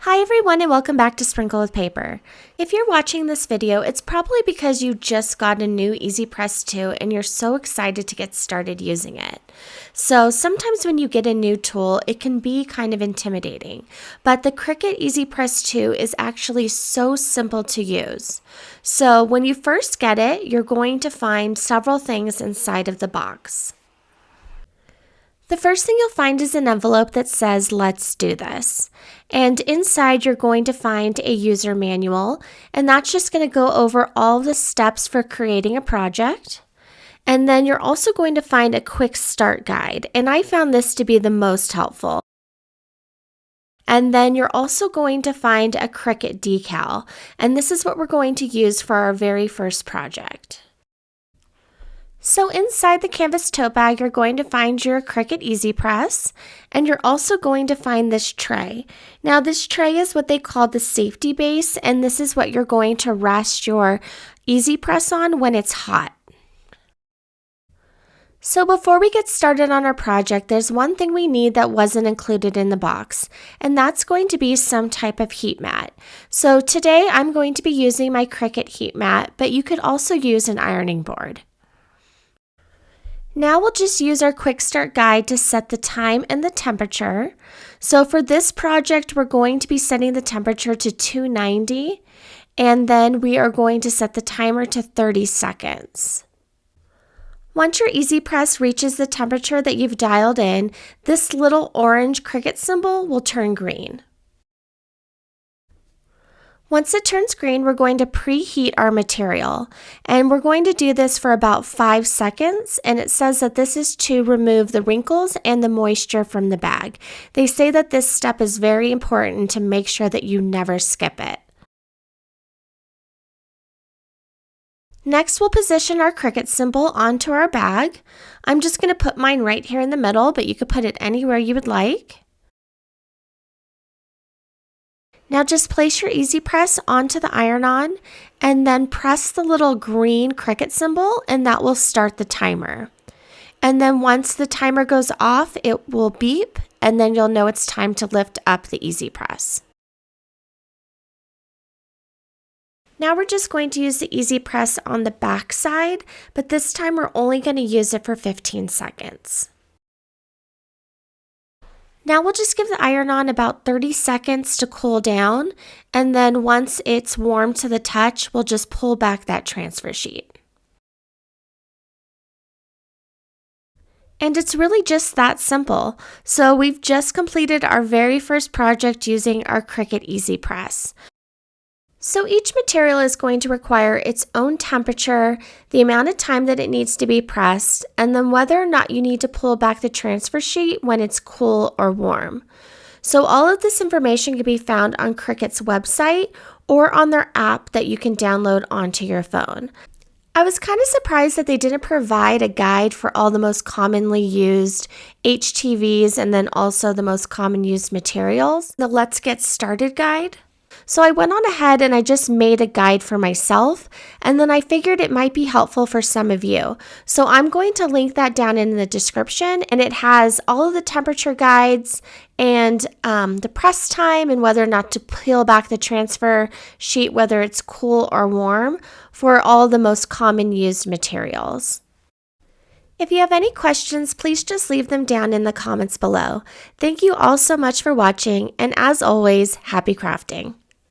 Hi everyone and welcome back to Sprinkle with Paper. If you're watching this video, it's probably because you just got a new Easy Press 2 and you're so excited to get started using it. So sometimes when you get a new tool, it can be kind of intimidating, but the Cricut Easy Press 2 is actually so simple to use. So when you first get it, you're going to find several things inside of the box. The first thing you'll find is an envelope that says, "Let's do this." And inside you're going to find a user manual, and that's just going to go over all the steps for creating a project. And then you're also going to find a quick start guide, and I found this to be the most helpful. And then you're also going to find a Cricut decal, and this is what we're going to use for our very first project. So inside the canvas tote bag, you're going to find your Cricut Easy Press, and you're also going to find this tray. Now this tray is what they call the safety base, and this is what you're going to rest your Easy Press on when it's hot. So before we get started on our project, there's one thing we need that wasn't included in the box, and that's going to be some type of heat mat. So today I'm going to be using my Cricut heat mat, but you could also use an ironing board. Now we'll just use our quick start guide to set the time and the temperature. So for this project, we're going to be setting the temperature to 290, and then we are going to set the timer to 30 seconds. Once your Easy Press reaches the temperature that you've dialed in, this little orange Cricut symbol will turn green. Once it turns green, we're going to preheat our material, and we're going to do this for about 5 seconds, and it says that this is to remove the wrinkles and the moisture from the bag. They say that this step is very important to make sure that you never skip it. Next, we'll position our Cricut symbol onto our bag. I'm just going to put mine right here in the middle, but you could put it anywhere you would like. Now just place your Easy Press onto the iron-on and then press the little green Cricut symbol, and that will start the timer. And then once the timer goes off, it will beep, and then you'll know it's time to lift up the Easy Press. Now we're just going to use the Easy Press on the back side, but this time we're only going to use it for 15 seconds. Now we'll just give the iron-on about 30 seconds to cool down, and then once it's warm to the touch, we'll just pull back that transfer sheet. And it's really just that simple. So we've just completed our very first project using our Cricut Easy Press. So each material is going to require its own temperature, the amount of time that it needs to be pressed, and then whether or not you need to pull back the transfer sheet when it's cool or warm. So all of this information can be found on Cricut's website or on their app that you can download onto your phone. I was kind of surprised that they didn't provide a guide for all the most commonly used HTVs and then also the most common used materials, the Let's Get Started guide. So I went on ahead and I just made a guide for myself, and then I figured it might be helpful for some of you. So I'm going to link that down in the description, and it has all of the temperature guides and the press time and whether or not to peel back the transfer sheet, whether it's cool or warm, for all the most common used materials. If you have any questions, please just leave them down in the comments below. Thank you all so much for watching, and as always, happy crafting.